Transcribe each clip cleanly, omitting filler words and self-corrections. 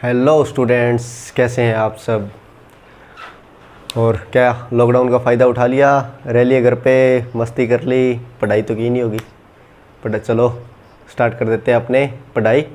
Hello students, कैसे हैं आप सब। और क्या लॉकडाउन का फ़ायदा उठा लिया, रह लिए घर पे, मस्ती कर ली, पढ़ाई तो की नहीं होगी। बट चलो स्टार्ट कर देते हैं अपने पढ़ाई।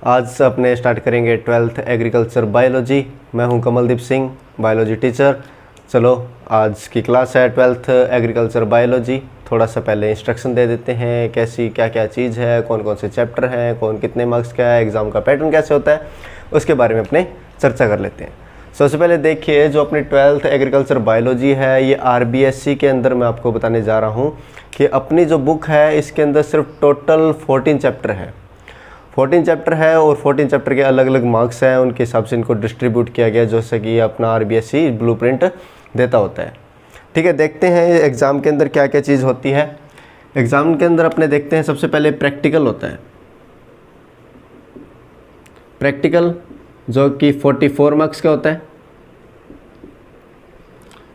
आज अपने स्टार्ट करेंगे 12th एग्रीकल्चर बायोलॉजी। मैं हूं कमलदीप सिंह, बायोलॉजी टीचर। चलो आज की क्लास है 12th एग्रीकल्चर बायोलॉजी। थोड़ा सा पहले इंस्ट्रक्शन दे देते हैं, कैसी क्या क्या चीज़ है, कौन कौन से चैप्टर हैं, कौन कितने मार्क्स का है, एग्ज़ाम का पैटर्न कैसे होता है, उसके बारे में अपने चर्चा कर लेते हैं। सबसे पहले देखिए, जो अपनी 12th एग्रीकल्चर बायोलॉजी है, ये RBSC के अंदर मैं आपको बताने जा रहा हूँ कि अपनी जो बुक है इसके अंदर सिर्फ टोटल 14 चैप्टर है। 14 चैप्टर है और 14 चैप्टर के अलग अलग मार्क्स हैं, उनके हिसाब से इनको डिस्ट्रीब्यूट किया गया, जैसे कि अपना RBSC ब्लूप्रिंट देता होता है। ठीक है, देखते हैं एग्ज़ाम के अंदर क्या क्या चीज़ होती है। एग्ज़ाम के अंदर अपने देखते हैं, सबसे पहले प्रैक्टिकल होता है। प्रैक्टिकल जो कि 44 मार्क्स का होता है।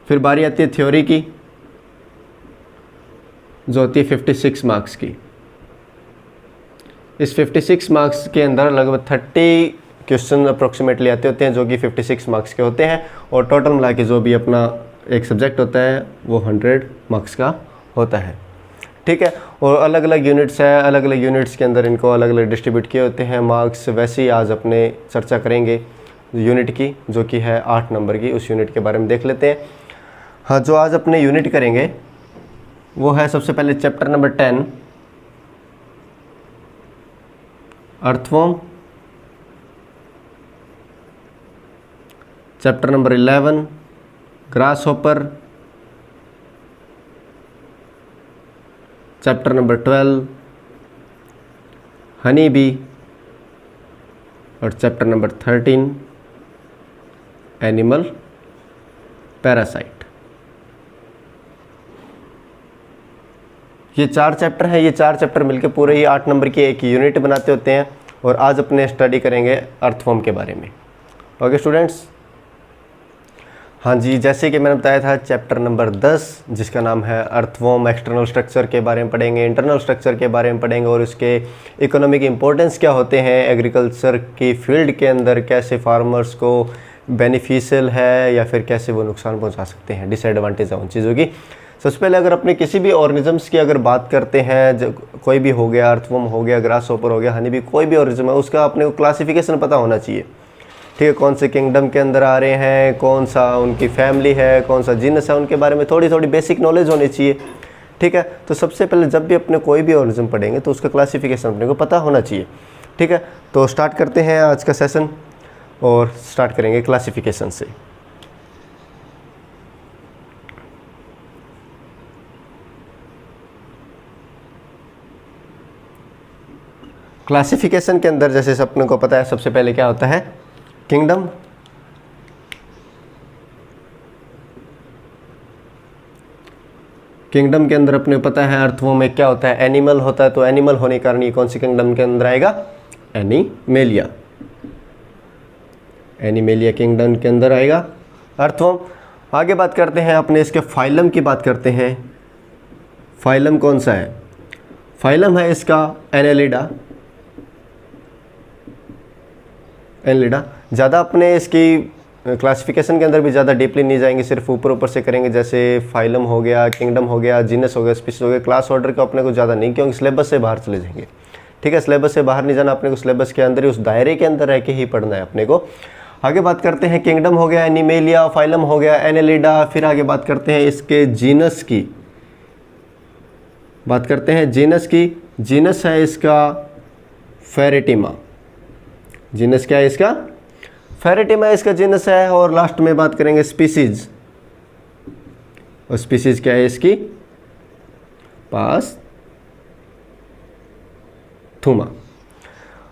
फिर बारी आती है थ्योरी की, जो होती है 56 मार्क्स की। इस 56 मार्क्स के अंदर लगभग 30 क्वेश्चन अप्रोक्सीमेटली आते होते हैं, जो कि 56 मार्क्स के होते हैं। और टोटल मिला के जो भी अपना एक सब्जेक्ट होता है वो 100 मार्क्स का होता है। ठीक है, और अलग अलग यूनिट्स है, अलग अलग यूनिट्स के अंदर इनको अलग अलग डिस्ट्रीब्यूट किए होते हैं मार्क्स। वैसे ही आज अपने चर्चा करेंगे यूनिट की, जो कि है 8 नंबर की। उस यूनिट के बारे में देख लेते हैं। हाँ, जो आज अपने यूनिट करेंगे वो है सबसे पहले chapter number 10 earthworm, chapter number 11 grass hopper, chapter number 12 honey bee, और चैप्टर नंबर 13 एनिमल पैरासाइट। ये 4 चैप्टर हैं। ये 4 चैप्टर मिलकर पूरे ही 8 नंबर की एक यूनिट बनाते होते हैं। और आज अपने स्टडी करेंगे अर्थवॉर्म के बारे में। ओके स्टूडेंट्स, हाँ जी, जैसे कि मैंने बताया था, चैप्टर नंबर 10 जिसका नाम है अर्थवॉर्म, एक्सटर्नल स्ट्रक्चर के बारे में पढ़ेंगे, इंटरनल स्ट्रक्चर के बारे में पढ़ेंगे, और उसके इकोनॉमिक इंपॉर्टेंस क्या होते हैं एग्रीकल्चर की फील्ड के अंदर, कैसे फार्मर्स को बेनिफिशियल है या फिर कैसे वो नुकसान पहुंचा सकते हैं, डिसएडवांटेज है उन चीज़ों की। सबसे पहले अगर अपने किसी भी ऑर्गेनिजम्स की अगर बात करते हैं, कोई भी हो गया, अर्थवॉर्म हो गया, ग्रास हॉपर हो गया, हनी बी, कोई भी ऑर्गेनिज्म है, उसका अपने को क्लासिफिकेशन पता होना चाहिए। ठीक है, कौन से किंगडम के अंदर आ रहे हैं, कौन सा उनकी फैमिली है, कौन सा जीनस है, उनके बारे में थोड़ी थोड़ी बेसिक नॉलेज होनी चाहिए। ठीक है, तो सबसे पहले जब भी अपने कोई भी ऑर्गेनिज्म पढ़ेंगे तो उसका क्लासिफिकेशन अपने को पता होना चाहिए। ठीक है, तो स्टार्ट करते हैं आज का सेशन और स्टार्ट करेंगे क्लासिफिकेशन से। क्लासिफिकेशन के अंदर जैसे अपने को पता है, सबसे पहले क्या होता है, किंगडम। किंगडम के अंदर अपने पता है अर्थवॉर्म में क्या होता है, एनिमल होता है। तो एनिमल होने के कारण ये कौन सी किंगडम के अंदर आएगा, एनिमेलिया। एनिमेलिया किंगडम के अंदर आएगा अर्थवॉर्म। आगे बात करते हैं अपने इसके फाइलम की बात करते हैं। फाइलम कौन सा है, फाइलम है इसका एनेलिडा। एनेलिडा ज़्यादा अपने इसकी क्लासिफिकेशन के अंदर भी ज़्यादा डीपली नहीं जाएंगे, सिर्फ ऊपर ऊपर से करेंगे। जैसे फाइलम हो गया, किंगडम हो गया, जीनस हो गया, स्पीशीज हो गया, क्लास ऑर्डर को अपने को ज़्यादा नहीं, क्योंकि सिलेबस से बाहर चले जाएंगे। ठीक है, सिलेबस से बाहर नहीं जाना अपने को, सिलेबस के अंदर ही, उस दायरे के अंदर रह के ही पढ़ना है अपने को। आगे बात करते हैं, किंगडम हो गया एनिमेलिया, फाइलम हो गया एनेलिडा। फिर आगे बात करते हैं इसके जीनस की, बात करते हैं जीनस की। जीनस है इसका फेरेटिमा। जीनस क्या है इसका, फेरेटिमा इसका जीनस है। और लास्ट में बात करेंगे स्पीसीज, और स्पीसीज क्या है इसकी, पास्थुमा।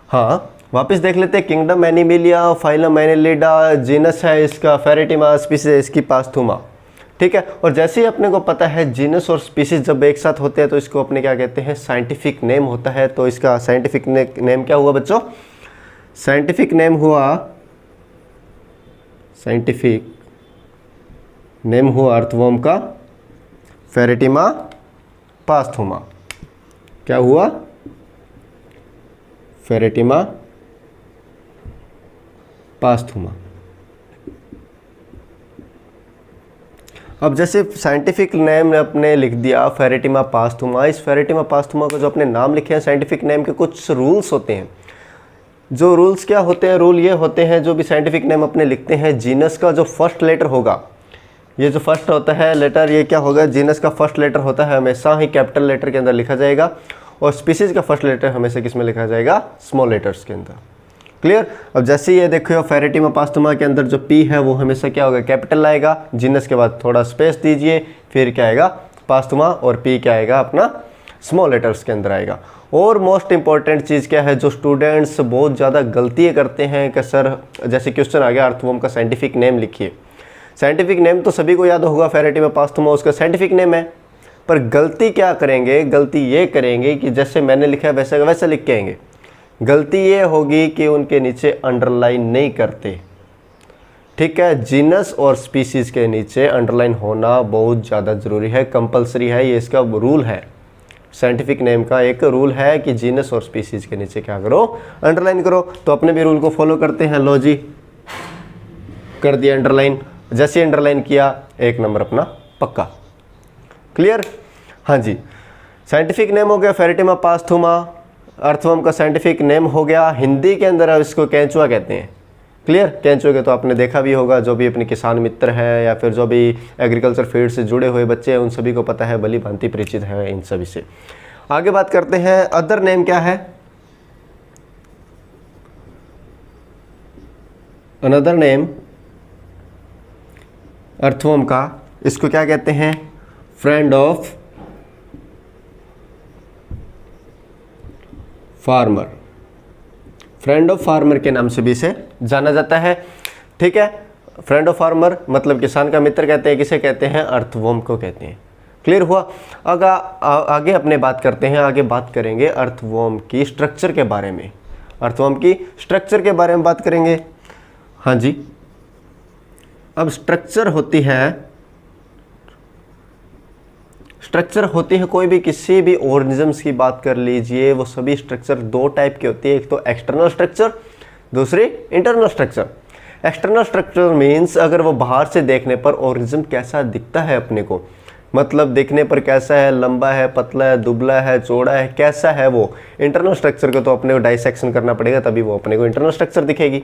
हाँ, वापस देख लेते हैं, kingdom animalia, phylum Annelida, genus है इसका फेरेटिमा, स्पीसीज है इसकी पास्थुमा। ठीक है, और जैसे ही अपने को पता है जीनस और स्पीसीज जब एक साथ होते हैं तो इसको अपने क्या कहते हैं, साइंटिफिक नेम होता है। तो इसका साइंटिफिक नेम क्या हुआ बच्चों, साइंटिफिक नेम हुआ, साइंटिफिक नेम हुआ अर्थवॉर्म का फेरेटिमा पास्थुमा। क्या हुआ, फेरेटिमा पास्थुमा। अब जैसे साइंटिफिक नेम अपने लिख दिया फेरेटिमा पास्थुमा, इस फेरेटिमा पास्थुमा का जो अपने नाम लिखे हैं साइंटिफिक नेम के कुछ रूल्स होते हैं। जो रूल्स क्या होते हैं, रूल ये होते हैं, जो भी साइंटिफिक नेम अपने लिखते हैं, जीनस का जो फर्स्ट लेटर होगा, ये जो फर्स्ट होता है लेटर, ये क्या होगा, जीनस का फर्स्ट लेटर होता है हमेशा ही कैपिटल लेटर के अंदर लिखा जाएगा, और स्पीसीज का फर्स्ट लेटर हमेशा किस में लिखा जाएगा, स्मॉल लेटर्स के अंदर। क्लियर। अब जैसे ये देखो फेरेटिमा पास्थुमा के अंदर जो पी है वो हमेशा क्या होगा, कैपिटल आएगा, जीनस के बाद थोड़ा स्पेस दीजिए, फिर क्या आएगा, पास्थुमा, और पी क्या आएगा अपना, स्मॉल लेटर्स के अंदर आएगा। और मोस्ट इंपॉर्टेंट चीज़ क्या है, जो स्टूडेंट्स बहुत ज़्यादा गलतियाँ करते हैं कि सर जैसे क्वेश्चन आ गया अर्थवर्म का साइंटिफिक नेम लिखिए। साइंटिफिक नेम तो सभी को याद होगा, फेरेटिमा पास्थुमा उसका साइंटिफिक नेम है, पर गलती क्या करेंगे, गलती ये करेंगे कि जैसे मैंने लिखा है वैसे वैसा लिख के आएंगे। गलती ये होगी कि उनके नीचे अंडरलाइन नहीं करते। ठीक है, जीनस और स्पीसीज़ के नीचे अंडरलाइन होना बहुत ज़्यादा ज़रूरी है, कंपलसरी है, ये इसका रूल है। साइंटिफिक नेम का एक रूल है कि जीनस और स्पीसीज़ के नीचे क्या करो, अंडरलाइन करो। तो अपने भी रूल को फॉलो करते हैं। लो जी, कर दिया अंडरलाइन, जैसे अंडरलाइन किया 1 नंबर अपना पक्का। क्लियर। हाँ जी, साइंटिफिक नेम हो गया फेरेटिमा पास्थुमा, अर्थवर्म का साइंटिफिक नेम हो गया। हिंदी के अंदर अब इसको केंचुआ कहते हैं। क्लियर। केंचुए के तो आपने देखा भी होगा, जो भी अपने किसान मित्र है या फिर जो भी एग्रीकल्चर फील्ड से जुड़े हुए बच्चे हैं उन सभी को पता है, भली भांति परिचित है इन सभी से। आगे बात करते हैं, अदर नेम क्या है, अनदर नेम अर्थवर्म का, इसको क्या कहते हैं, friend of farmer. Friend of farmer के नाम से भी इसे जाना जाता है। ठीक है, फ्रेंड ऑफ फार्मर मतलब किसान का मित्र कहते हैं, किसे कहते हैं, अर्थवर्म को कहते हैं। क्लियर हुआ। आगे अपने बात करते हैं, आगे बात करेंगे अर्थवर्म की स्ट्रक्चर के बारे में, अर्थवर्म की स्ट्रक्चर के बारे में बात करेंगे। हाँ जी, अब स्ट्रक्चर होती है कोई भी किसी भी ऑर्गेनिजम्स की बात कर लीजिए, वो सभी स्ट्रक्चर 2 टाइप की होती है, एक तो एक्सटर्नल स्ट्रक्चर, दूसरी internal structure. External structure means अगर वो बाहर से देखने पर ऑर्गेनिज्म कैसा दिखता है अपने को, मतलब देखने पर कैसा है, लंबा है, पतला है, दुबला है, चौड़ा है, कैसा है वो। इंटरनल स्ट्रक्चर को तो अपने को डाइसेक्शन करना पड़ेगा, तभी वो अपने को इंटरनल स्ट्रक्चर दिखेगी।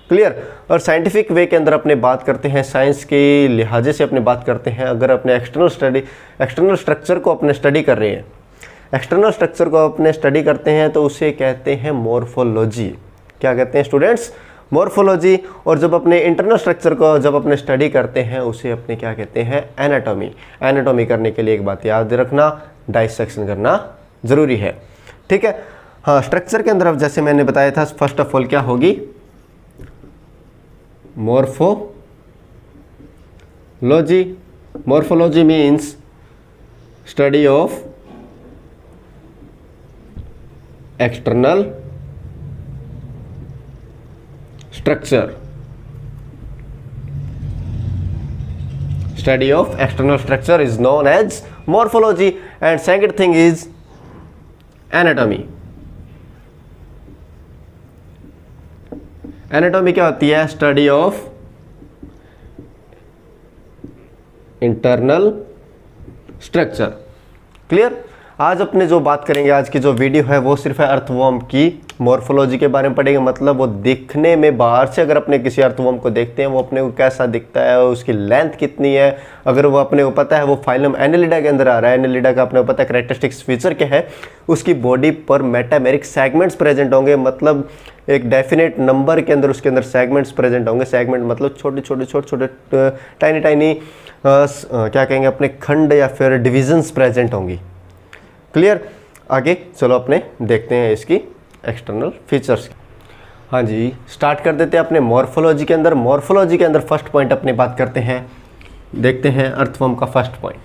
क्लियर। और साइंटिफिक वे के अंदर अपने बात करते हैं, साइंस के लिहाजे से अपने बात करते हैं, अगर अपने एक्सटर्नल स्ट्रक्चर को अपने स्टडी कर रहे हैं, एक्सटर्नल स्ट्रक्चर को अपने स्टडी करते हैं तो उसे कहते हैं मॉर्फोलॉजी। क्या कहते हैं स्टूडेंट्स, मॉर्फोलॉजी। और जब अपने इंटरनल स्ट्रक्चर को जब अपने स्टडी करते हैं उसे अपने क्या कहते हैं, एनाटॉमी। एनाटॉमी करने के लिए एक बात याद रखना, डाइसेक्शन करना जरूरी है। ठीक है। हाँ, स्ट्रक्चर के अंदर अब जैसे मैंने बताया था, फर्स्ट ऑफ ऑल क्या होगी, morphology. Morphology means study of external structure. Study of external structure is known as morphology, and second thing is anatomy. Anatomy क्या होती है, study of internal structure. Clear. आज अपने जो बात करेंगे, आज की जो वीडियो है वो सिर्फ है अर्थवर्म की मॉर्फोलॉजी के बारे में पढ़ेंगे, मतलब वो दिखने में बाहर से अगर अपने किसी अर्थवर्म को देखते हैं वो अपने को कैसा दिखता है, उसकी लेंथ कितनी है, अगर वो अपने को पता है वो फाइलम एनेलिडा के अंदर आ रहा है, एनेलिडा का अपने को पता है कैरेक्टरिस्टिक्स फीचर क्या है, उसकी बॉडी पर मेटामेरिक सेगमेंट्स प्रेजेंट होंगे, मतलब एक डेफिनेट नंबर के अंदर उसके अंदर सेगमेंट्स प्रेजेंट होंगे। सेगमेंट मतलब छोटे छोटे टाइनी क्या कहेंगे अपने खंड या फिर डिविजन्स प्रेजेंट होंगी। क्लियर। आगे चलो अपने देखते हैं इसकी एक्सटर्नल फीचर्स। हाँ जी, स्टार्ट कर देते हैं अपने मॉर्फोलॉजी के अंदर। मॉर्फोलॉजी के अंदर फर्स्ट पॉइंट अपने बात करते हैं, देखते हैं अर्थवर्म का फर्स्ट पॉइंट।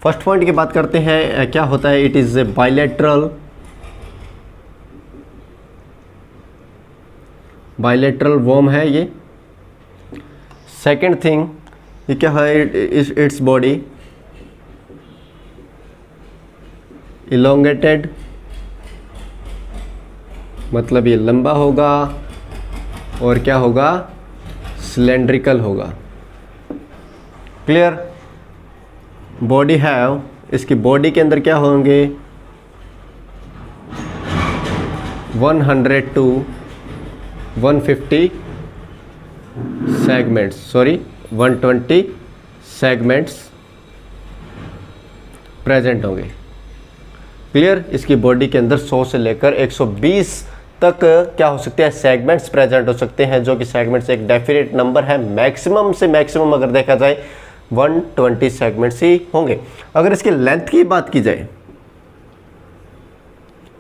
फर्स्ट पॉइंट की बात करते हैं, क्या होता है, it is a bilateral worm है ये। सेकंड थिंग, ये क्या है, इट्स बॉडी इलोंगेटेड, मतलब ये लंबा होगा, और क्या होगा, सिलेंड्रिकल होगा। क्लियर। बॉडी हैव, इसकी बॉडी के अंदर क्या होंगे, 100 to 150 segments, sorry 120 segments present होंगे। क्लियर। इसकी बॉडी के अंदर 100 से लेकर 120 तक क्या हो सकते हैं, सेगमेंट्स प्रेजेंट हो सकते हैं, जो कि सेगमेंट्स एक डेफिनेट नंबर है। मैक्सिमम से मैक्सिमम अगर देखा जाए 120 सेगमेंट्स ही होंगे। अगर इसकी लेंथ की बात की जाए,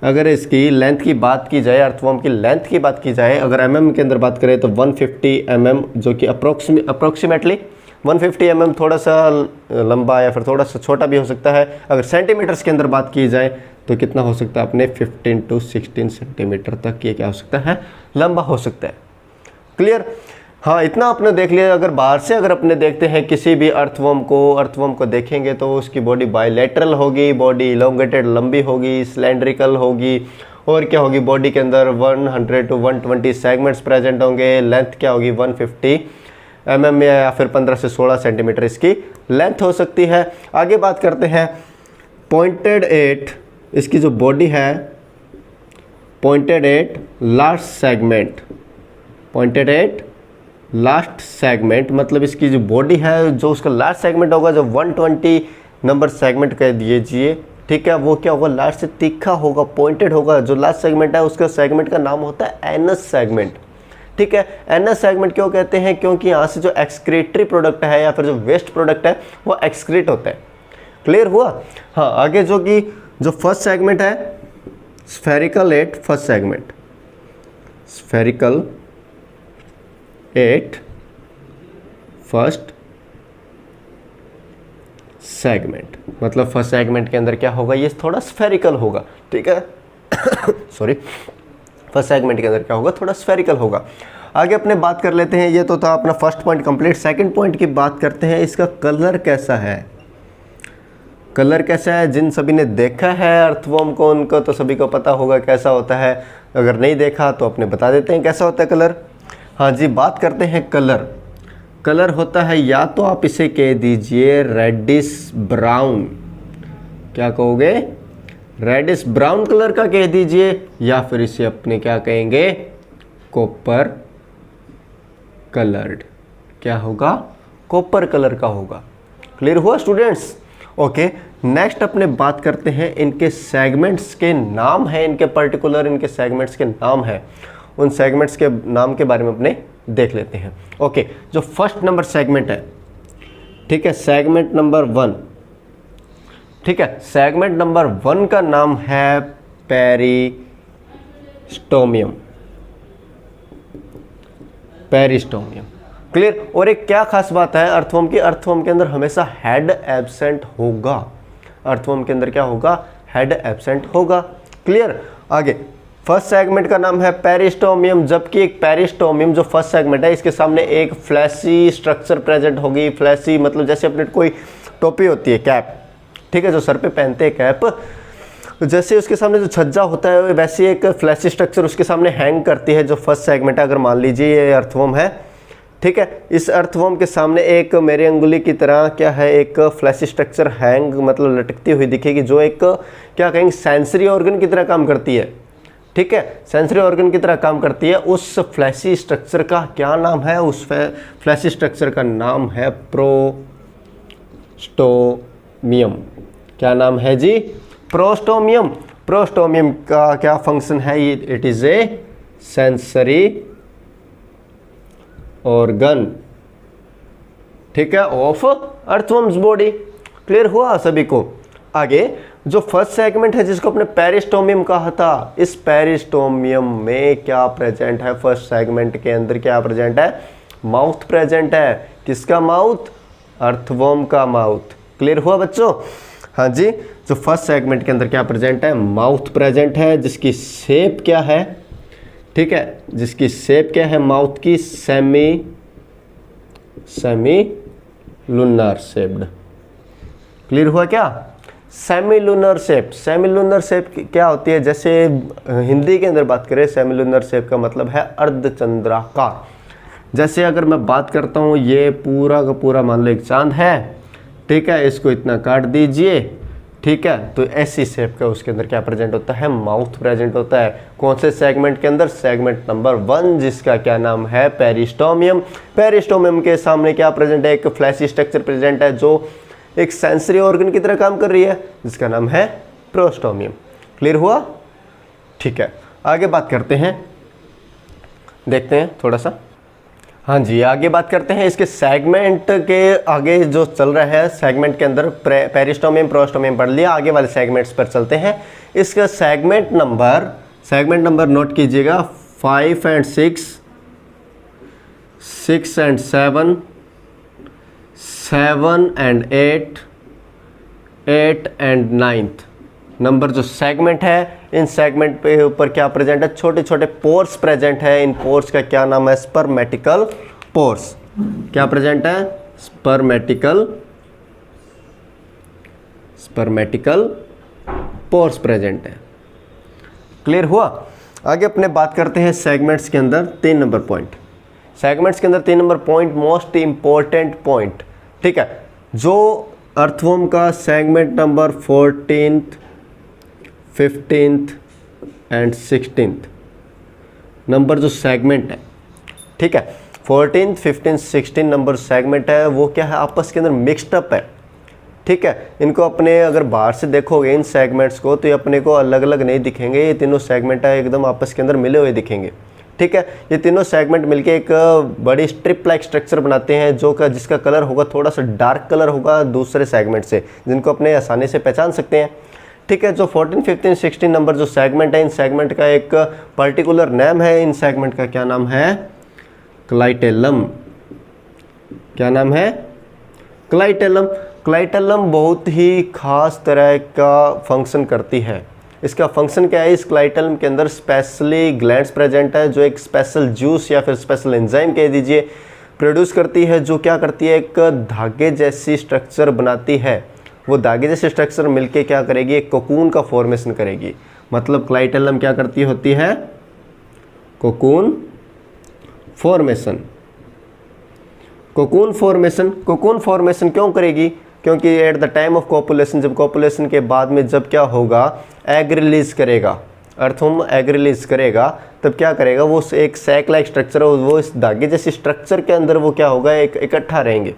अगर इसकी लेंथ की बात की जाए, अर्थवर्म की लेंथ की बात की जाए, अगर mm के अंदर बात करें तो 150 mm, जो कि अप्रोक्सीमेटली 150 mm थोड़ा सा लंबा या फिर थोड़ा सा छोटा भी हो सकता है। अगर सेंटीमीटर्स के अंदर बात की जाए तो कितना हो सकता है अपने 15 to 16 सेंटीमीटर तक ये क्या हो सकता है, लंबा हो सकता है। क्लियर। हाँ, इतना आपने देख लिया। अगर बाहर से अगर अपने देखते हैं किसी भी अर्थवर्म को देखेंगे तो उसकी बॉडी बायलैटरल होगी, बॉडी इलोंगेटेड लंबी होगी, सिलेंड्रिकल होगी, और क्या होगी, बॉडी के अंदर 100 to 120 सेगमेंट्स प्रेजेंट होंगे। लेंथ क्या होगी, 150 mm या फिर 15 से 16 सेंटीमीटर इसकी लेंथ हो सकती है। आगे बात करते हैं पॉइंटेड एट, इसकी जो बॉडी है pointed at last segment, pointed at last segment, मतलब इसकी जो बॉडी है, जो उसका लास्ट सेगमेंट होगा, जो 120 नंबर सेगमेंट कह दीजिए, ठीक है, वो क्या होगा, लास्ट से तीखा होगा, पॉइंटेड होगा। जो लास्ट सेगमेंट है उसका सेगमेंट का नाम होता है एनस सेगमेंट। ठीक है, एनस सेगमेंट क्यों कहते हैं, क्योंकि यहाँ से जो एक्सक्रीटरी प्रोडक्ट है या फिर जो वेस्ट प्रोडक्ट है वो एक्सक्रीट होता है। क्लियर हुआ। हाँ, आगे जो फर्स्ट सेगमेंट है spherical at first segment, spherical at first segment, मतलब फर्स्ट सेगमेंट के अंदर क्या होगा, ये थोड़ा स्फेरिकल होगा। ठीक है सॉरी, फर्स्ट सेगमेंट के अंदर क्या होगा, थोड़ा स्फेरिकल होगा। आगे अपने बात कर लेते हैं, ये तो था अपना first point complete. Second point की बात करते हैं, इसका कलर कैसा है। कलर कैसा है, जिन सभी ने देखा है अर्थवर्म को उनको तो सभी को पता होगा कैसा होता है। अगर नहीं देखा तो अपने बता देते हैं कैसा होता है कलर। हाँ जी, बात करते हैं कलर। कलर होता है, या तो आप इसे कह दीजिए रेडिश ब्राउन, क्या कहोगे, रेडिश ब्राउन कलर का कह दीजिए, या फिर इसे अपने क्या कहेंगे, कॉपर कलर्ड, क्या होगा, कॉपर कलर का होगा। क्लियर हुआ स्टूडेंट्स। ओके, नेक्स्ट अपने बात करते हैं इनके सेगमेंट्स के नाम हैं, इनके पर्टिकुलर इनके सेगमेंट्स के नाम हैं, उन सेगमेंट्स के नाम के बारे में अपने देख लेते हैं। ओके, जो फर्स्ट नंबर सेगमेंट है, ठीक है, सेगमेंट नंबर 1, ठीक है, सेगमेंट नंबर 1 का नाम है पेरिस्टोमियम, पेरिस्टोमियम। क्लियर। और एक क्या खास बात है अर्थवर्म की, अर्थवर्म के अंदर हमेशा हेड एब्सेंट होगा, अर्थवर्म के अंदर क्या होगा, हेड एब्सेंट होगा। क्लियर। आगे फर्स्ट सेगमेंट का नाम है पेरिस्टोमियम, जबकि एक पेरिस्टोमियम जो फर्स्ट सेगमेंट है इसके सामने एक फ्लैशी स्ट्रक्चर प्रेजेंट होगी। फ्लैशी मतलब जैसे अपने कोई टोपी होती है, कैप, ठीक है, जो सर पे पहनते हैं कैप, तो जैसे उसके सामने जो छज्जा होता है वैसे एक फ्लैशी स्ट्रक्चर उसके सामने हैंग करती है, जो फर्स्ट सेगमेंट है। अगर मान लीजिए ये अर्थवर्म है, ठीक है, इस अर्थवर्म के सामने एक मेरी अंगुली की तरह क्या है, एक फ्लैशी स्ट्रक्चर हैंग मतलब लटकती हुई दिखेगी, जो एक क्या कहेंगे सेंसरी ऑर्गन की तरह काम करती है। ठीक है, सेंसरी ऑर्गन की तरह काम करती है। उस फ्लैशी स्ट्रक्चर का क्या नाम है, उस फ्लैशी स्ट्रक्चर का नाम है प्रोस्टोमियम। क्या नाम है जी, प्रोस्टोमियम। प्रोस्टोमियम का क्या फंक्शन है, it is a sensory organ, ठीक है, ऑफ अर्थवर्म्स बॉडी। क्लियर हुआ सभी को। आगे जो फर्स्ट सेगमेंट है जिसको अपने पेरिस्टोमियम कहा था, इस पेरिस्टोमियम में क्या प्रेजेंट है, फर्स्ट सेगमेंट के अंदर क्या प्रेजेंट है, माउथ प्रेजेंट है। किसका माउथ, अर्थवर्म का माउथ। क्लियर हुआ बच्चों। हाँ जी, जो फर्स्ट सेगमेंट के अंदर क्या प्रेजेंट है, माउथ प्रेजेंट है, जिसकी शेप क्या है, ठीक है, जिसकी शेप क्या है माउथ की, सेमी लूनार शेप्ड। क्लियर हुआ क्या, सेमीलुनर शेप, सेमीलुनर शेप क्या होती है? जैसे हिंदी के अंदर बात करें, सेमीलुनर शेप का मतलब है अर्धचंद्राकार। जैसे अगर मैं बात करता हूँ, ये पूरा का पूरा मान लो एक चांद है, ठीक है, इसको इतना काट दीजिए, ठीक है, तो ऐसी शेप का उसके अंदर क्या प्रेजेंट होता है? माउथ प्रेजेंट होता है। कौन से सेगमेंट के अंदर? सेगमेंट नंबर 1, जिसका क्या नाम है? पेरिस्टोमियम। पेरिस्टोमियम के सामने क्या प्रेजेंट है? एक फ्लैशी स्ट्रक्चर प्रेजेंट है जो एक सेंसरी ऑर्गन की तरह काम कर रही है, जिसका नाम है प्रोस्टोमियम। क्लियर हुआ? ठीक है, आगे बात करते हैं, देखते हैं थोड़ा सा। हाँ जी, आगे बात करते हैं इसके सेगमेंट के। आगे जो चल रहा है सेगमेंट के अंदर पेरिस्टोमियम प्रोस्टोमियम पढ़ लिया, आगे वाले सेगमेंट्स पर चलते हैं। इसका सेगमेंट नंबर नोट कीजिएगा 5 और 6, 6 और 7, 7 और 8, 8 और 9 नंबर जो सेगमेंट है। इन सेगमेंट पे ऊपर क्या प्रेजेंट है? छोटे छोटे पोर्स प्रेजेंट है। इन पोर्स का क्या नाम है? स्पर्मेटिकल पोर्स। क्या प्रेजेंट है? स्पर्मेटिकल पोर्स प्रेजेंट है। क्लियर हुआ? आगे अपने बात करते हैं सेगमेंट्स के अंदर 3 नंबर पॉइंट। सेगमेंट्स के अंदर 3 number point, most important point, ठीक है, जो अर्थवर्म का segment number 14th, 15th and 16th number जो सेगमेंट है, ठीक है, 14th, 15th, 16 नंबर सेगमेंट है, वो क्या है? आपस के अंदर मिक्सड अप है, ठीक है। इनको अपने अगर बाहर से देखोगे इन सेगमेंट्स को, तो ये अपने को अलग अलग नहीं दिखेंगे, ये तीनों सेगमेंट है एकदम आपस के अंदर मिले हुए दिखेंगे, ठीक है। ये तीनों सेगमेंट मिलके एक बड़ी स्ट्रिप लाइक स्ट्रक्चर बनाते हैं, जिसका कलर होगा थोड़ा सा डार्क कलर होगा दूसरे सेगमेंट से, जिनको अपने आसानी से पहचान सकते हैं, ठीक है। जो 14, 15, 16 नंबर जो सेगमेंट है, इन सेगमेंट का एक पर्टिकुलर नेम है। इन सेगमेंट का क्या नाम है? क्लाइटेलम। क्या नाम है? क्लाइटेलम। क्लाइटेलम बहुत ही खास तरह का फंक्शन करती है। इसका फंक्शन क्या है? इस क्लाइटेलम के अंदर स्पेशली ग्लैंड्स प्रेजेंट है, जो एक स्पेशल जूस या फिर स्पेशल एंजाइम कह दीजिए प्रोड्यूस करती है, जो क्या करती है? एक धागे जैसी स्ट्रक्चर बनाती है। वो धागे जैसे स्ट्रक्चर मिलके क्या करेगी? एक कोकून का फॉर्मेशन करेगी। मतलब क्लाइटेलम क्या करती होती है? Cocoon formation. कोकून फॉर्मेशन क्यों करेगी? क्योंकि at the time of copulation, जब कॉपुलेशन के बाद में जब क्या होगा? एग रिलीज करेगा, अर्थवर्म एग रिलीज करेगा, तब क्या करेगा? वो एक सैक लाइक स्ट्रक्चर है, वो इस धागे जैसी स्ट्रक्चर के अंदर वो क्या होगा? एक इकट्ठा रहेंगे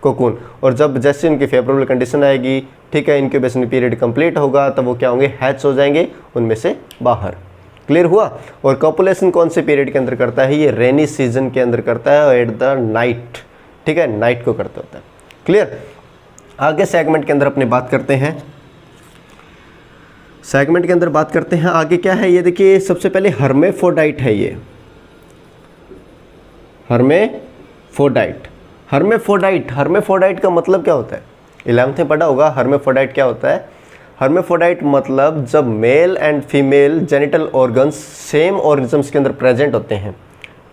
कोकून। और जब जैसे इनकी फेवरेबल कंडीशन आएगी, ठीक है, इंक्यूबेशन पीरियड कंप्लीट होगा, तब वो क्या होंगे? हैच हो जाएंगे उनमें से बाहर। क्लियर हुआ? और कॉपुलेशन कौन से पीरियड के अंदर करता है? ये रेनी सीजन के अंदर करता है, और एट द नाइट, ठीक है, नाइट को करता होता है। क्लियर? आगे सेगमेंट के अंदर अपने बात करते हैं। सेगमेंट के अंदर बात करते हैं आगे क्या है? ये देखिए, सबसे पहले हर्मेफोडाइट है। ये हर्मेफोडाइट का मतलब क्या होता है? 11th में पढ़ा होगा हर्मेफोडाइट क्या होता है। हर्मेफोडाइट मतलब जब male and female genital organs same organisms के अंदर प्रेजेंट होते हैं,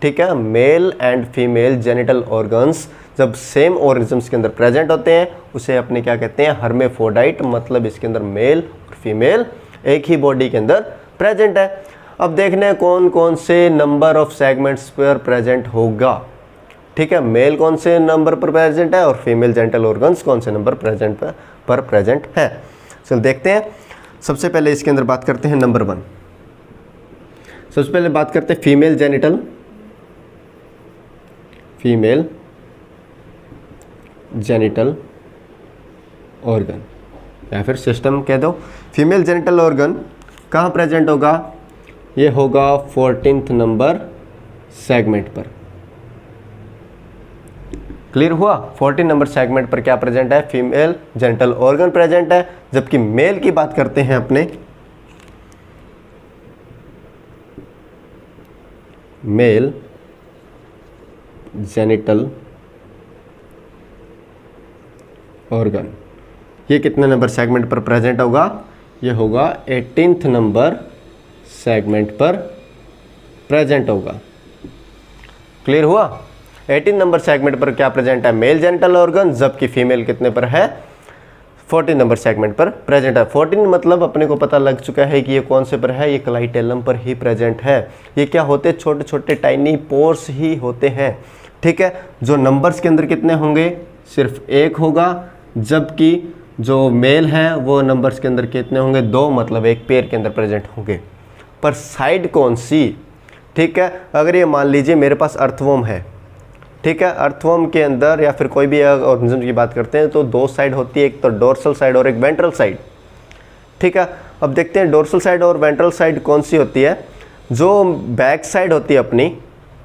ठीक है, male and female genital organs जब सेम ऑर्गेनिजम्स के अंदर प्रेजेंट होते हैं, उसे अपने क्या कहते हैं? हर्मेफोडाइट। मतलब इसके अंदर मेल और फीमेल एक ही बॉडी के अंदर प्रेजेंट है। अब देखने कौन कौन से नंबर ऑफ सेगमेंट्स पर प्रेजेंट होगा, ठीक है, मेल कौन से नंबर पर प्रेजेंट है और फीमेल जेनिटल ऑर्गन्स कौन से नंबर पर प्रेजेंट है। चल देखते हैं। सबसे पहले इसके अंदर बात करते हैं नंबर 1। सबसे पहले बात करते हैं फीमेल जेनिटल ऑर्गन या फिर सिस्टम कह दो। फीमेल जेनिटल ऑर्गन कहाँ प्रेजेंट होगा? ये होगा 14th नंबर सेगमेंट पर। क्लियर हुआ? 14 नंबर सेगमेंट पर क्या प्रेजेंट है? फीमेल जेनिटल ऑर्गन प्रेजेंट है। जबकि मेल की बात करते हैं अपने, मेल जेनिटल ऑर्गन ये कितने नंबर सेगमेंट पर प्रेजेंट होगा? ये होगा 18th नंबर सेगमेंट पर प्रेजेंट होगा। क्लियर हुआ? 18 नंबर सेगमेंट पर क्या प्रेजेंट है? मेल जेनिटल ऑर्गन, जबकि फीमेल कितने पर है? 14 नंबर सेगमेंट पर प्रेजेंट है। 14 मतलब अपने को पता लग चुका है कि ये कौन से पर है, ये क्लाइटेलम पर ही प्रेजेंट है। ये क्या होते हैं, छोटे छोटे टाइनी पोर्स ही होते हैं। ठीक है, जो नंबर्स के अंदर कितने होंगे, सिर्फ एक होगा, जबकि जो मेल है वो नंबर्स के अंदर कितने होंगे, दो, मतलब एक पेयर के अंदर प्रेजेंट होंगे। पर साइड कौन सी, ठीक है, अगर ये मान लीजिए मेरे पास अर्थवर्म है, ठीक है, अर्थवर्म के अंदर या फिर कोई भी ऑर्गेनिज्म की बात करते हैं तो दो साइड होती है, एक तो डोर्सल साइड और एक वेंट्रल साइड। ठीक है, अब देखते हैं डोर्सल साइड और वेंट्रल साइड कौन सी होती है। जो बैक साइड होती है अपनी,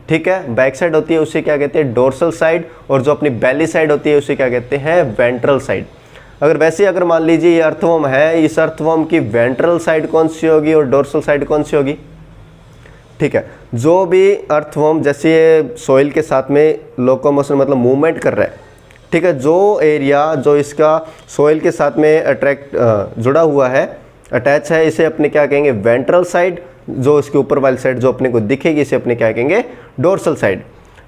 ठीक है, बैक साइड होती है उसे क्या कहते हैं, डोर्सल साइड, और जो अपनी बेली साइड होती है उसे क्या कहते हैं, वेंट्रल साइड। अगर वैसे अगर मान लीजिए ये अर्थवर्म है, इस अर्थवर्म की वेंट्रल साइड कौन सी होगी और डोर्सल साइड कौन सी होगी। ठीक है, जो भी अर्थवर्म जैसे ये सॉइल के साथ में लोकोमोशन मतलब मूवमेंट कर रहा है, ठीक है, जो एरिया जो इसका सॉइल के साथ में जुड़ा हुआ है, अटैच है, इसे अपने क्या कहेंगे, वेंट्रल साइड। जो इसके ऊपर वाली साइड जो अपने को दिखेगी इसे अपने क्या कहेंगे, डोर्सल साइड।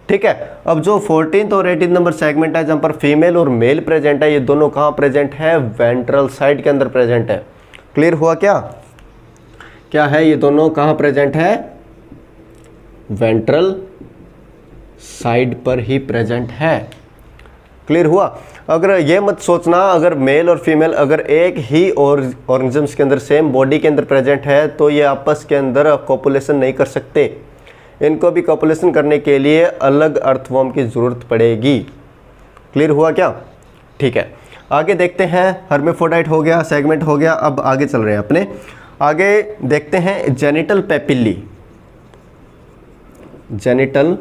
ठीक है, अब जो 14th और 18th नंबर सेगमेंट है जहाँ पर फीमेल और मेल प्रेजेंट है, ये दोनों कहाँ प्रेजेंट है, वेंट्रल साइड के अंदर प्रेजेंट है। क्लियर हुआ क्या, क्या है, ये दोनों कहाँ प्रेजेंट है, वेंट्रल साइड पर ही प्रेजेंट है। क्लियर हुआ। अगर ये मत सोचना अगर मेल और फीमेल अगर एक ही और ऑर्गेनिजम्स के अंदर सेम बॉडी के अंदर प्रेजेंट है तो ये आपस के अंदर कॉपुलेशन नहीं कर सकते, इनको भी कॉपुलेशन करने के लिए अलग अर्थवर्म की ज़रूरत पड़ेगी। क्लियर हुआ क्या, ठीक है, आगे देखते हैं। हर्मेफ्रोडाइट हो गया, सेगमेंट हो गया, अब आगे चल रहे हैं अपने, आगे देखते हैं जेनिटल पेपिली। जेनिटल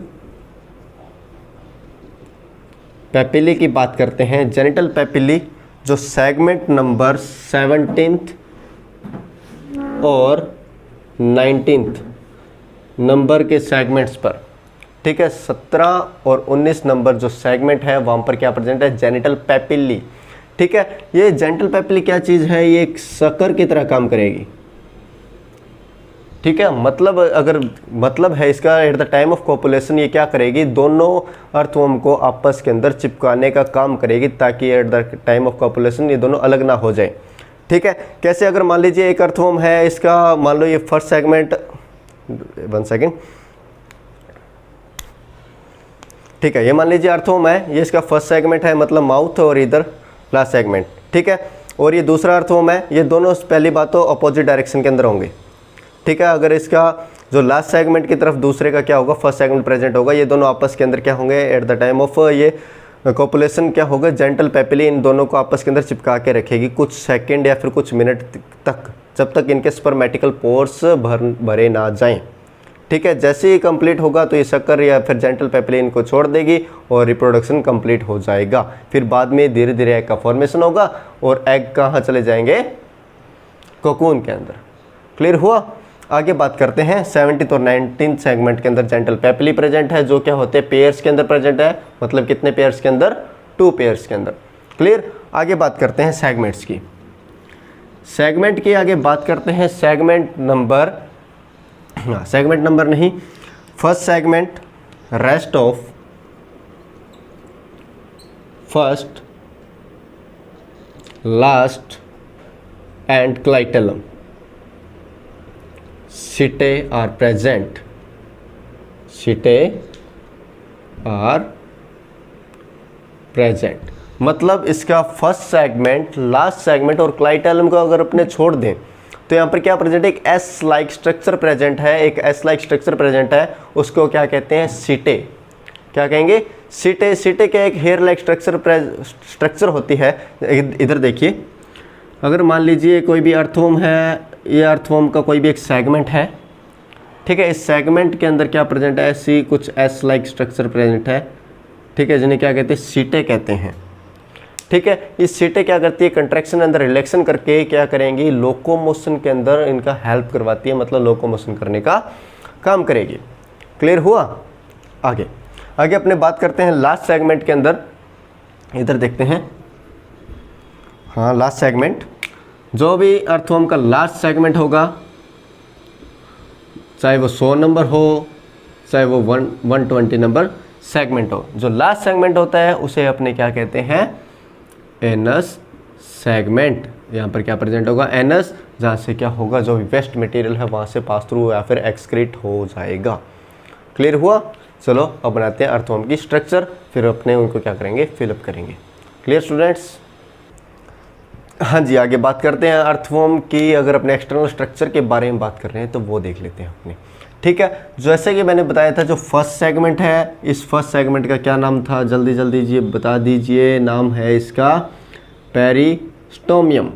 पेपिली की बात करते हैं। जेनिटल पेपिली जो सेगमेंट नंबर 17th और 19th नंबर के सेगमेंट्स पर, ठीक है, 17 और 19 नंबर जो सेगमेंट है वहाँ पर क्या प्रेजेंट है, जेनिटल पेपिली। ठीक है, ये जेनिटल पेपिली क्या चीज़ है, ये एक शक्कर की तरह काम करेगी। ठीक है, मतलब अगर मतलब है इसका at the time of copulation ये क्या करेगी, दोनों अर्थवर्म को आपस के अंदर चिपकाने का काम करेगी ताकि at the time of copulation ये दोनों अलग ना हो जाए। ठीक है, कैसे, अगर मान लीजिए एक अर्थवर्म है, इसका मान लो ये फर्स्ट सेगमेंट, 1 सेकेंड, ठीक है, ये मान लीजिए अर्थवर्म है, ये इसका फर्स्ट सेगमेंट है मतलब माउथ और इधर लास्ट सेगमेंट। ठीक है, और ये दूसरा अर्थवर्म है, ये दोनों पहली बात तो अपोजिट डायरेक्शन के अंदर होंगे। ठीक है, अगर इसका जो लास्ट सेगमेंट की तरफ दूसरे का क्या होगा, फर्स्ट सेगमेंट प्रेजेंट होगा, ये दोनों आपस के अंदर क्या होंगे एट द टाइम ऑफ ये कॉपुलेशन क्या होगा, जेनिटल पेपिली इन दोनों को आपस के अंदर चिपका के रखेगी कुछ सेकंड या फिर कुछ मिनट तक, जब तक इनके स्पर्मेटिकल पोर्स भरे ना जाएं। ठीक है, जैसे ही कंप्लीट होगा तो ये शक्कर या फिर जेनिटल पेपिली इनको छोड़ देगी और रिप्रोडक्शन कंप्लीट हो जाएगा। फिर बाद में धीरे धीरे एग का फॉर्मेशन होगा और एग कहाँ चले जाएंगे, कोकून के अंदर। क्लियर हुआ। आगे बात करते हैं 17th और 19th सेगमेंट के अंदर जेनिटल पेपिली प्रेजेंट है, जो क्या होते हैं, पेयर्स के अंदर प्रेजेंट है, मतलब कितने पेयर्स के अंदर, 2 पेयर्स के अंदर। क्लियर। आगे बात करते हैं सेगमेंट्स की, सेगमेंट की आगे बात करते हैं। सेगमेंट नंबर, सेगमेंट नंबर नहीं, first segment, rest of first, last and clitellum setae are present, setae are present, मतलब इसका फर्स्ट सेगमेंट, लास्ट सेगमेंट और क्लाइटेलम को अगर अपने छोड़ दें तो यहाँ पर क्या प्रेजेंट है, एक एस लाइक स्ट्रक्चर प्रेजेंट है, एक एस लाइक स्ट्रक्चर प्रेजेंट है, उसको क्या कहते हैं, सीटे। क्या कहेंगे, सीटे। सीटे क्या एक हेयर लाइक स्ट्रक्चर होती है। इधर देखिए, अगर मान लीजिए कोई भी अर्थवर्म है, ये अर्थवर्म का कोई भी एक सेगमेंट है, ठीक है, इस सेगमेंट के अंदर क्या प्रेजेंट है, ऐसी कुछ एस लाइक स्ट्रक्चर प्रेजेंट है। ठीक है, जिन्हें क्या कहते हैं, सीटे कहते हैं। ठीक है, इस सीटे क्या करती है, कंट्रैक्शन अंदर रिलैक्शन करके क्या करेंगी, लोकोमोशन के अंदर इनका हेल्प करवाती है, मतलब लोकोमोशन करने का काम करेगी। क्लियर हुआ। आगे आगे अपने बात करते हैं लास्ट सेगमेंट के अंदर, इधर देखते हैं। हाँ, लास्ट सेगमेंट, जो भी अर्थवर्म का लास्ट सेगमेंट होगा, चाहे वो 100 नंबर हो, चाहे वो 120 नंबर सेगमेंट हो, जो लास्ट सेगमेंट होता है उसे अपने क्या कहते हैं, एनस सेगमेंट, यहाँ पर क्या प्रेजेंट होगा, एनस, जहाँ से क्या होगा, जो वेस्ट मटेरियल है वहाँ से पास थ्रू या फिर एक्सक्रीट हो जाएगा। क्लियर हुआ। चलो अब बनाते हैं अर्थवर्म की स्ट्रक्चर, फिर अपने उनको क्या करेंगे, फिलअप करेंगे। Clear students. हाँ जी, आगे बात करते हैं अर्थवर्म की। अगर अपने एक्सटर्नल स्ट्रक्चर के बारे में बात कर रहे हैं तो वो देख लेते हैं अपने। ठीक है, जैसे कि मैंने बताया था, जो फर्स्ट सेगमेंट है, इस फर्स्ट सेगमेंट का क्या नाम था, जल्दी जल्दी जी बता दीजिए। नाम है इसका पेरिस्टोमियम।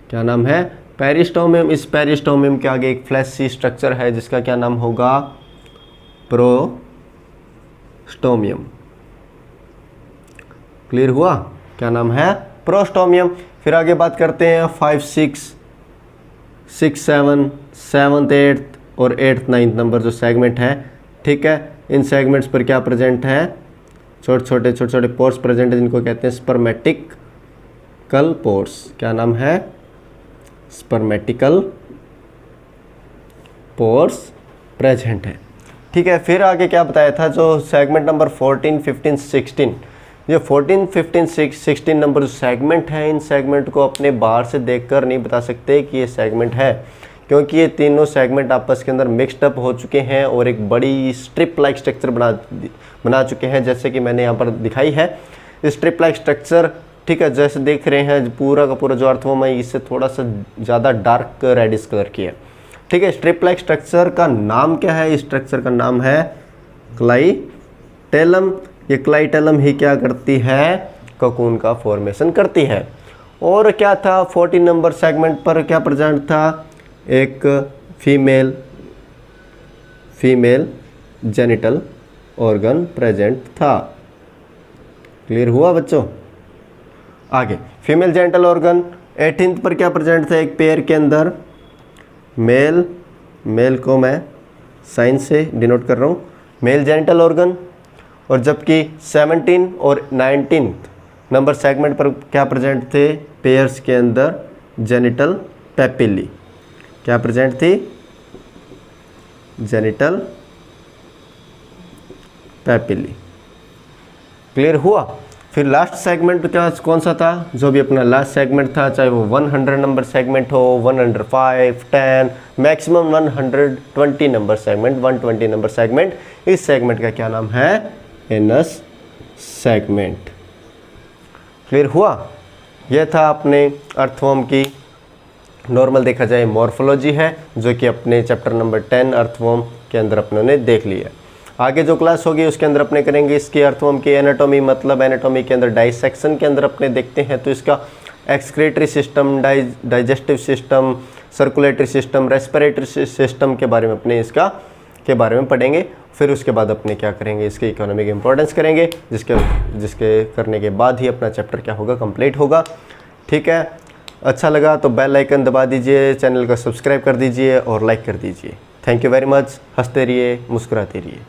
क्या नाम है, पेरिस्टोमियम। इस पेरिस्टोमियम के आगे एक फ्लैश सी स्ट्रक्चर है जिसका क्या नाम होगा, प्रोस्टोमियम। क्लियर हुआ, क्या नाम है, प्रोस्टोमियम। फिर आगे बात करते हैं 5, 6, 7, 7th, 8th और 8th, 9th नंबर जो सेगमेंट है। ठीक है, इन सेगमेंट्स पर क्या प्रेजेंट है, छोटे छोटे पोर्स प्रेजेंट है जिनको कहते हैं स्पर्मेटिकल पोर्स। क्या नाम है, स्पर्मेटिकल पोर्स प्रेजेंट है। ठीक है, फिर आगे क्या बताया था, जो सेगमेंट नंबर 14, 15, 16, ये 14, 15, 16 नंबर जो सेगमेंट है, इन सेगमेंट को अपने बाहर से देखकर नहीं बता सकते कि ये सेगमेंट है, क्योंकि ये तीनों सेगमेंट आपस के अंदर मिक्सड अप हो चुके हैं और एक बड़ी स्ट्रिप लाइक स्ट्रक्चर बना चुके हैं, जैसे कि मैंने यहाँ पर दिखाई है स्ट्रिप लाइक स्ट्रक्चर। ठीक है, जैसे देख रहे हैं पूरा का पूरा जो अर्थवर्म है इससे थोड़ा सा ज़्यादा डार्क रेडिश कलर की है। ठीक है, स्ट्रिप लाइक स्ट्रक्चर का नाम क्या है, इस स्ट्रक्चर का नाम है क्लाइटेलम। ये क्लाइटेलम ही क्या करती है, कोकून का फॉर्मेशन करती है। और क्या था, 14 नंबर सेगमेंट पर क्या प्रेजेंट था, एक फीमेल जेनिटल ऑर्गन प्रेजेंट था। क्लियर हुआ बच्चों। आगे फीमेल जेनिटल ऑर्गन। 18th पर क्या प्रेजेंट था, एक पेयर के अंदर मेल को मैं साइन से डिनोट कर रहा हूँ, मेल जेनिटल ऑर्गन। और जबकि 17 और 19th नंबर सेगमेंट पर क्या प्रेजेंट थे, पेयर्स के अंदर जेनिटल पेपिली। क्या प्रेजेंट थी, जेनिटल पेपिली। क्लियर हुआ। फिर लास्ट सेगमेंट क्या कौन सा था, जो भी अपना लास्ट सेगमेंट था, चाहे वो 100 नंबर सेगमेंट हो, 105, 10, maximum 120 number segment, 120 number segment, इस सेगमेंट का क्या नाम है, एनस सेगमेंट। क्लियर हुआ। यह था अपने अर्थवर्म की नॉर्मल देखा जाए मॉर्फोलॉजी है, जो कि अपने चैप्टर नंबर 10 अर्थवर्म के अंदर अपनों ने देख लिया। आगे जो क्लास होगी उसके अंदर अपने करेंगे इसकी अर्थवर्म की एनाटॉमी, मतलब एनाटॉमी के अंदर डाइसेक्शन के अंदर अपने देखते हैं तो इसका excretory system, digestive system, circulatory system, respiratory system के बारे में अपने इसका के बारे में पढ़ेंगे। फिर उसके बाद अपने क्या करेंगे, इसके इकोनॉमिक इंपॉर्टेंस करेंगे, जिसके करने के बाद ही अपना चैप्टर क्या होगा, कंप्लीट होगा। ठीक है, अच्छा लगा तो बेल आइकन दबा दीजिए, चैनल को सब्सक्राइब कर दीजिए और लाइक कर दीजिए। Thank you very much. हंसते रहिए, मुस्कुराते रहिए।